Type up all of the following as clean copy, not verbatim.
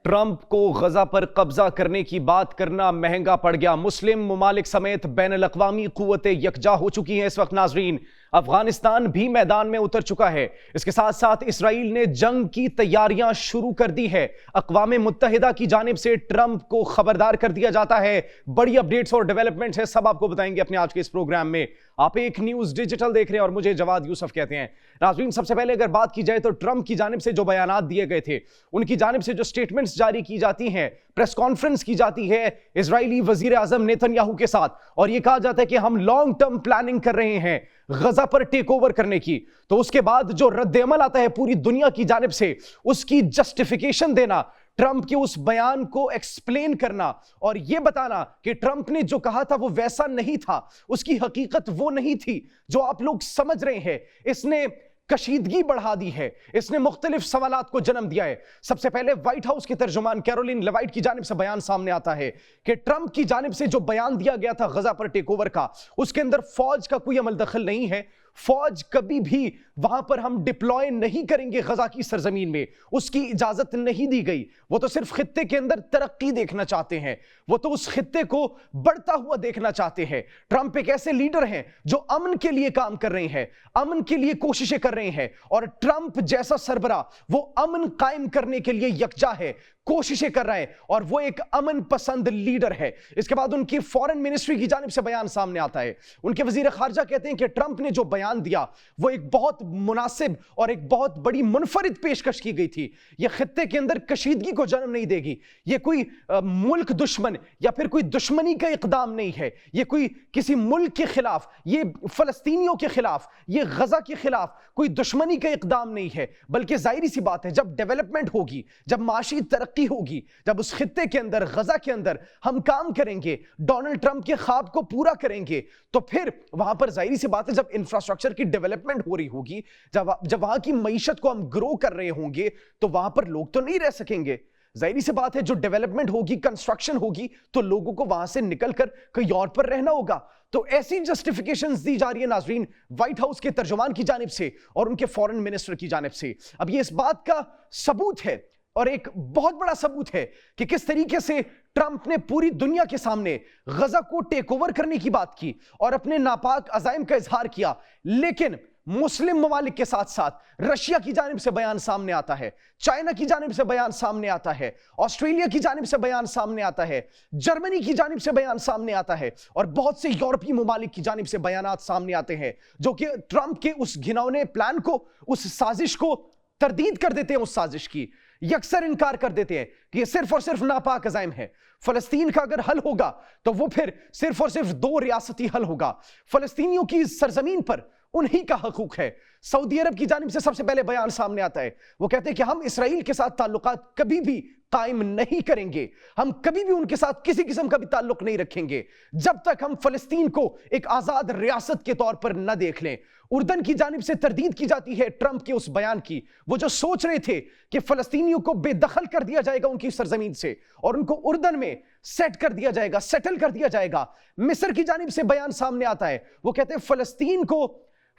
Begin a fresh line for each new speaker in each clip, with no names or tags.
Trump کو غزہ پر قبضہ کرنے کی بات کرنا مہنگا پڑ گیا۔ مسلم ممالک سمیت بین الاقوامی قوتیں یکجا ہو چکی ہیں۔ اس وقت ناظرین افغانستان بھی میدان میں اتر چکا ہے۔ اس کے ساتھ ساتھ اسرائیل نے جنگ کی تیاریاں شروع کر دی ہے۔ اقوام متحدہ کی جانب سے ٹرمپ کو خبردار کر دیا جاتا ہے۔ بڑی اپڈیٹس اور ڈیولپمنٹس ہیں، سب آپ کو بتائیں گے اپنے آج کے اس پروگرام میں۔ آپ ایک نیوز ڈیجیٹل دیکھ رہے ہیں اور مجھے جواد یوسف کہتے ہیں۔ ناظرین سب سے پہلے اگر بات کی جائے تو ٹرمپ کی جانب سے جو بیانات دیے گئے تھے، ان کی جانب سے جو سٹیٹمنٹس جاری کی جاتی ہیں، پریس کانفرنس کی جاتی ہے اسرائیلی وزیر اعظم نیتن یاہو کے ساتھ، اور یہ کہا جاتا ہے کہ ہم لانگ ٹرم پلاننگ کر رہے ہیں غزہ پر ٹیک اوور کرنے کی، تو اس کے بعد جو رد عمل آتا ہے پوری دنیا کی جانب سے، اس کی جسٹیفیکیشن دینا، ٹرمپ کے اس بیان کو ایکسپلین کرنا اور یہ بتانا کہ ٹرمپ نے جو کہا تھا وہ ویسا نہیں تھا، اس کی حقیقت وہ نہیں تھی جو آپ لوگ سمجھ رہے ہیں۔ اس نے کشیدگی بڑھا دی ہے، اس نے مختلف سوالات کو جنم دیا ہے۔ سب سے پہلے وائٹ ہاؤس کی ترجمان کیرولین لیوائٹ کی جانب سے بیان سامنے آتا ہے کہ ٹرمپ کی جانب سے جو بیان دیا گیا تھا غزہ پر ٹیک اوور کا، اس کے اندر فوج کا کوئی عمل دخل نہیں ہے۔ فوج کبھی بھی وہاں پر ہم ڈپلوائے نہیں کریں گے، غزہ کی سرزمین میں اس کی اجازت نہیں دی گئی۔ وہ تو صرف خطے کے اندر ترقی دیکھنا چاہتے ہیں، وہ تو اس خطے کو بڑھتا ہوا دیکھنا چاہتے ہیں۔ ٹرمپ ایک ایسے لیڈر ہیں جو امن کے لیے کام کر رہے ہیں، امن کے لیے کوششیں کر رہے ہیں، اور ٹرمپ جیسا سربراہ وہ امن قائم کرنے کے لیے یکجا ہے، کوششیں کر رہا ہے، اور وہ ایک امن پسند لیڈر ہے۔ اس کے بعد ان کی فورن منسٹری کی جانب سے بیان سامنے آتا ہے۔ ان کے وزیر خارجہ کہتے ہیں کہ ٹرمپ نے جو بیان دیا وہ ایک بہت مناسب اور ایک بہت بڑی منفرد پیشکش کی گئی تھی۔ یہ خطے کے اندر کشیدگی کو جنم نہیں دے گی، یہ کوئی ملک دشمن یا پھر کوئی دشمنی کا اقدام نہیں ہے، یہ کوئی کسی ملک کے خلاف، یہ فلسطینیوں کے خلاف، یہ غزہ کے خلاف کوئی دشمنی کا اقدام نہیں ہے، بلکہ ظاہری سی بات ہے جب ڈیولپمنٹ ہوگی، جب معاشی ترقی ہوگی، جب اس خطے کے اندر غزہ کے اندر ہم کام کریں گے، ڈونلڈ ٹرمپ کے خواب کو پورا کریں گے، تو پھر وہاں پر ظاہری سی بات ہے جب انفراسٹرکچر کی ڈیولپمنٹ ہو رہی ہوگی، جب وہاں کی معیشت کو ہم گرو کر رہے ہوں گے، تو وہاں پر لوگ تو نہیں رہ سکیں گے۔ ظاہری سی بات ہے جو ڈیولپمنٹ ہوگی، کنسٹرکشن ہوگی، تو لوگوں کو وہاں سے نکل کر کہیں اور پر رہنا ہوگا۔ تو ایسی جسٹیفیکیشنز دی جا رہی ہے ناظرین وائٹ ہاؤس کے ترجمان کی جانب سے اور ان کے فورن منسٹر کی جانب سے۔ اب یہ اس بات کا ثبوت ہے اور ایک بہت بڑا ثبوت ہے کہ کس طریقے سے ٹرمپ نے پوری دنیا کے سامنے غزہ کو ٹیک اوور کرنے کی بات کی اور اپنے ناپاک عزائم کا اظہار کیا، لیکن مسلم ممالک کے ساتھ ساتھ رشیا کی جانب سے بیان سامنے آتا ہے، چائنا کی جانب سے بیان سامنے آتا ہے، آسٹریلیا کی جانب سے بیان سامنے آتا ہے، جرمنی کی جانب سے بیان سامنے آتا ہے، اور بہت سے یورپی ممالک کی جانب سے بیانات سامنے آتے ہیں جو کہ ٹرمپ کے اس گھناؤنے پلان کو، اس سازش کو تردید کر دیتے ہیں، اس سازش کی یکسر انکار کر دیتے ہیں کہ یہ صرف اور صرف ناپاک عزائم ہے۔ فلسطین کا اگر حل ہوگا تو وہ پھر صرف اور صرف دو ریاستی حل ہوگا۔ فلسطینیوں کی سرزمین پر انہی کا حقوق ہے۔ سعودی عرب کی جانب سے سب سے پہلے بیان سامنے آتا ہے، وہ کہتے ہیں کہ ہم اسرائیل کے ساتھ تعلقات کبھی بھی قائم نہیں کریں گے، ہم کبھی بھی ان کے ساتھ کسی قسم کا بھی تعلق نہیں رکھیں گے جب تک ہم فلسطین کو ایک آزاد ریاست کے طور پر نہ دیکھ لیں۔ اردن کی جانب سے تردید کی جاتی ہے ٹرمپ کے اس بیان کی۔ وہ جو سوچ رہے تھے کہ فلسطینیوں کو بے دخل کر دیا جائے گا ان کی سرزمین سے اور ان کو اردن میں سیٹ کر دیا جائے گا، سیٹل کر دیا جائے گا، مصر کی جانب سے بیان سامنے آتا ہے، وہ کہتے ہیں فلسطین کو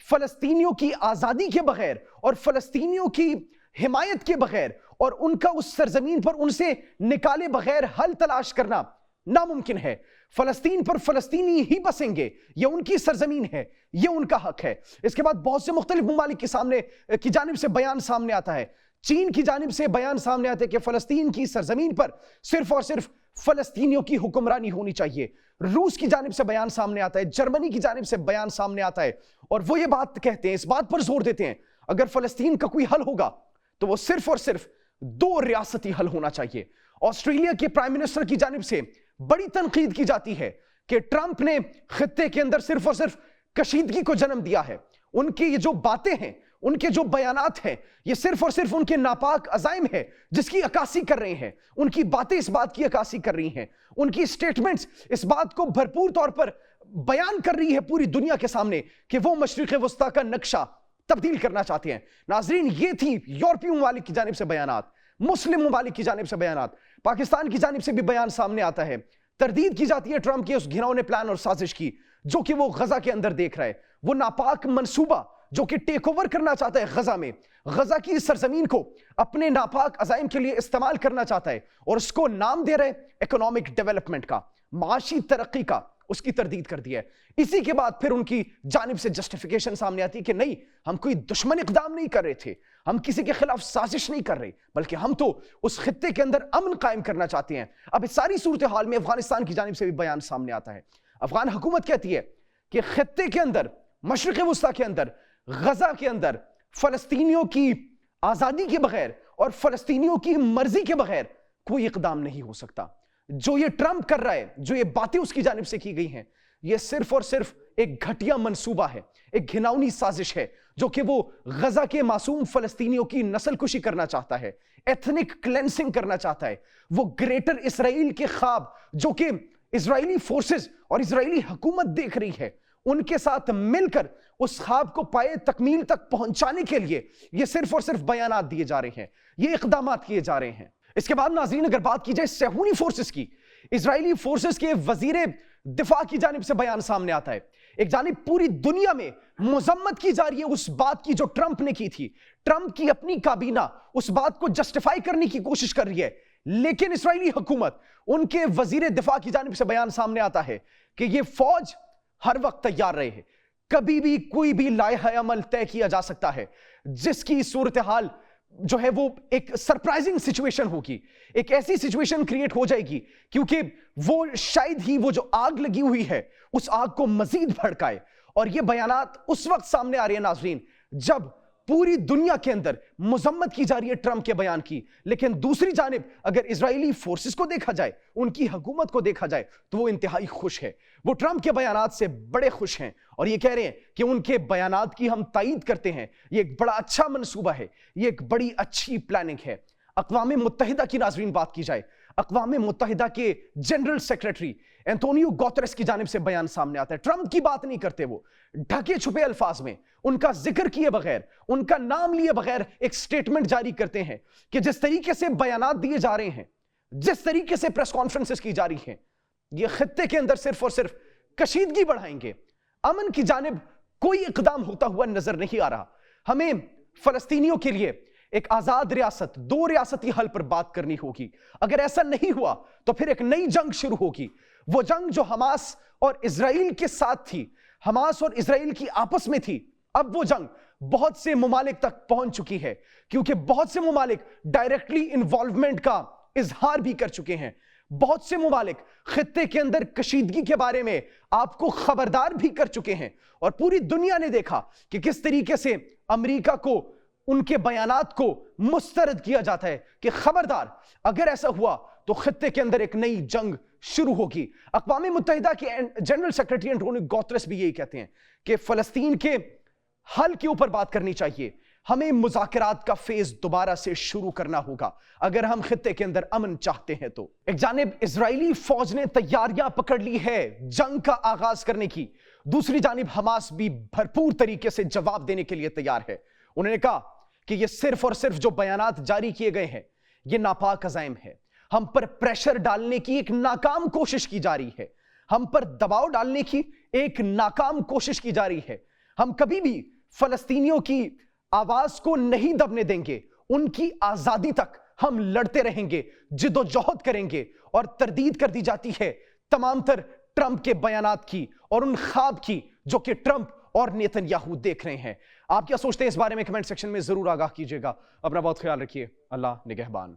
فلسطینیوں کی آزادی کے بغیر اور فلسطینیوں کی حمایت کے بغیر اور ان کا اس سرزمین پر ان سے نکالے بغیر حل تلاش کرنا ناممکن ہے۔ فلسطین پر فلسطینی ہی بسیں گے، یہ ان کی سرزمین ہے، یہ ان کا حق ہے۔ اس کے بعد بہت سے مختلف ممالک کی جانب سے بیان سامنے آتا ہے۔ چین کی جانب سے بیان سامنے آتا ہے کہ فلسطین کی سرزمین پر صرف اور صرف فلسطینیوں کی حکمرانی ہونی چاہیے۔ روس کی جانب سے بیان سامنے آتا ہے، جرمنی کی جانب سے بیان سامنے آتا ہے، اور وہ یہ بات کہتے ہیں، اس بات پر زور دیتے ہیں اگر فلسطین کا کوئی حل ہوگا تو وہ صرف اور صرف دو ریاستی حل ہونا چاہیے۔ آسٹریلیا کے پرائم منسٹر کی جانب سے بڑی تنقید کی جاتی ہے کہ ٹرمپ نے خطے کے اندر صرف اور صرف کشیدگی کو جنم دیا ہے۔ ان کی یہ جو باتیں ہیں، ان کے جو بیانات ہیں، یہ صرف اور صرف ان کے ناپاک عزائم ہے جس کی عکاسی کر رہے ہیں۔ ان کی باتیں اس بات کی عکاسی کر رہی ہیں، ان کی سٹیٹمنٹس اس بات کو بھرپور طور پر بیان کر رہی ہے پوری دنیا کے سامنے کہ وہ مشرق وسطیٰ کا نقشہ تبدیل کرنا چاہتے ہیں۔ ناظرین یہ تھی یورپی ممالک کی جانب سے بیانات، مسلم ممالک کی جانب سے بیانات، پاکستان کی جانب سے بھی بیان سامنے آتا ہے۔ تردید کی جاتی ہے ٹرمپ کے اس گھناؤنے پلان اور سازش کی جو کہ وہ غزہ کے اندر دیکھ رہا ہے، وہ ناپاک منصوبہ جو کہ ٹیک اوور کرنا چاہتا ہے غزہ میں، غزہ کی سرزمین کو اپنے ناپاک عزائم کے لیے استعمال کرنا چاہتا ہے اور اس کو نام دے رہے اکنامک ڈیولپمنٹ کا، معاشی ترقی کا، اس کی تردید کر دیا ہے۔ اسی کے بعد پھر ان کی جانب سے جسٹیفیکیشن سامنے آتی ہے کہ نہیں، ہم کوئی دشمن اقدام نہیں کر رہے تھے، ہم کسی کے خلاف سازش نہیں کر رہے، بلکہ ہم تو اس خطے کے اندر امن قائم کرنا چاہتے ہیں۔ اب اس ساری صورتحال میں افغانستان کی جانب سے بھی بیان سامنے آتا ہے۔ افغان حکومت کہتی ہے کہ خطے کے اندر، مشرق وسطیٰ کے اندر، غزہ کے اندر فلسطینیوں کی آزادی کے بغیر اور فلسطینیوں کی مرضی کے بغیر کوئی اقدام نہیں ہو سکتا۔ جو یہ ٹرمپ کر رہا ہے، جو یہ باتیں اس کی جانب سے کی گئی ہیں، یہ صرف اور صرف ایک گھٹیا منصوبہ ہے، ایک گھناؤنی سازش ہے، جو کہ وہ غزہ کے معصوم فلسطینیوں کی نسل کشی کرنا چاہتا ہے، ایتھنک کلینسنگ کرنا چاہتا ہے۔ وہ گریٹر اسرائیل کے خواب جو کہ اسرائیلی فورسز اور اسرائیلی حکومت دیکھ رہی ہے، ان کے ساتھ مل کر اس خواب کو پائے تکمیل تک پہنچانے کے لیے یہ صرف اور صرف بیانات دیے جا رہے ہیں، یہ اقدامات کیے جا رہے ہیں۔ اس کے بعد ناظرین اگر بات کی جائے صہیونی فورسز کی، اسرائیلی فورسز کے وزیر دفاع کی جانب سے بیان سامنے آتا ہے۔ ایک جانب پوری دنیا میں مذمت کی جا رہی ہے اس بات کی جو ٹرمپ نے کی تھی، ٹرمپ کی اپنی کابینہ اس بات کو جسٹیفائی کرنے کی کوشش کر رہی ہے، لیکن اسرائیلی حکومت، ان کے وزیر دفاع کی جانب سے بیان سامنے آتا ہے کہ یہ فوج ہر وقت تیار رہے ہیں، کبھی بھی کوئی بھی لائحہ عمل طے کیا جا سکتا ہے جس کی صورتحال جو ہے وہ ایک سرپرائزنگ سچویشن ہوگی، ایک ایسی سچویشن کریٹ ہو جائے گی کیونکہ وہ شاید ہی وہ جو آگ لگی ہوئی ہے اس آگ کو مزید بھڑکائے۔ اور یہ بیانات اس وقت سامنے آ رہے ہیں ناظرین جب پوری دنیا کے اندر مذمت کی جا رہی ہے ٹرمپ کے بیان کی، لیکن دوسری جانب اگر اسرائیلی فورسز کو دیکھا جائے، ان کی حکومت کو دیکھا جائے تو وہ انتہائی خوش ہے، وہ ٹرمپ کے بیانات سے بڑے خوش ہیں اور یہ کہہ رہے ہیں کہ ان کے بیانات کی ہم تائید کرتے ہیں، یہ ایک بڑا اچھا منصوبہ ہے، یہ ایک بڑی اچھی پلاننگ ہے۔ اقوام متحدہ کی ناظرین بات کی جائے، اقوام متحدہ کے جنرل سیکریٹری اینٹونیو گوتریس کی جانب سے بیان سامنے آتا ہے۔ ٹرمپ کی بات نہیں کرتے، وہ ڈھکے چھپے الفاظ میں ان کا ذکر کیے بغیر، ان کا نام لیے بغیر ایک سٹیٹمنٹ جاری کرتے ہیں کہ جس طریقے سے بیانات دیے جا رہے ہیں، جس طریقے سے پریس کانفرنسز کی جا رہی ہیں، یہ خطے کے اندر صرف اور صرف کشیدگی بڑھائیں گے، امن کی جانب کوئی اقدام ہوتا ہوا نظر نہیں آ رہا۔ ہمیں فلسطینیوں کے لیے ایک آزاد ریاست، دو ریاستی حل پر بات کرنی ہوگی۔ اگر ایسا نہیں ہوا تو پھر ایک نئی جنگ شروع ہوگی، وہ جنگ جو حماس اور اسرائیل کے ساتھ تھی، حماس اور اسرائیل کی آپس میں تھی، اب وہ جنگ بہت سے ممالک تک پہنچ چکی ہے کیونکہ بہت سے ممالک ڈائریکٹلی انوالومنٹ کا اظہار بھی کر چکے ہیں، بہت سے ممالک خطے کے اندر کشیدگی کے بارے میں آپ کو خبردار بھی کر چکے ہیں، اور پوری دنیا نے دیکھا کہ کس طریقے سے امریکہ کو ان کے بیانات کو مسترد کیا جاتا ہے کہ خبردار اگر ایسا ہوا تو خطے کے اندر ایک نئی جنگ شروع ہوگی۔ اقوام متحدہ کے جنرل سیکریٹری اینٹونیو گوتریس بھی یہی کہتے ہیں کہ فلسطین کے حل کے اوپر بات کرنی چاہیے، ہمیں مذاکرات کا فیز دوبارہ سے شروع کرنا ہوگا اگر ہم خطے کے اندر امن چاہتے ہیں تو۔ ایک جانب اسرائیلی فوج نے تیاریاں پکڑ لی ہے جنگ کا آغاز کرنے کی، دوسری جانب حماس بھی بھرپور طریقے سے جواب دینے کے لیے تیار ہے۔ انہوں نے کہا کہ یہ صرف اور صرف جو بیانات جاری کیے گئے ہیں یہ ناپاک عزائم ہے، ہم پر پریشر ڈالنے کی ایک ناکام کوشش کی جا رہی ہے، ہم پر دباؤ ڈالنے کی ایک ناکام کوشش کی جا رہی ہے۔ ہم کبھی بھی فلسطینیوں کی آواز کو نہیں دبنے دیں گے، ان کی آزادی تک ہم لڑتے رہیں گے، جد و جہد کریں گے۔ اور تردید کر دی جاتی ہے تمام تر ٹرمپ کے بیانات کی اور ان خواب کی جو کہ ٹرمپ اور نیتن یاہو دیکھ رہے ہیں۔ آپ کیا سوچتے ہیں اس بارے میں کمنٹ سیکشن میں ضرور آگاہ کیجئے گا۔ اپنا بہت خیال رکھیے، اللہ نگہبان۔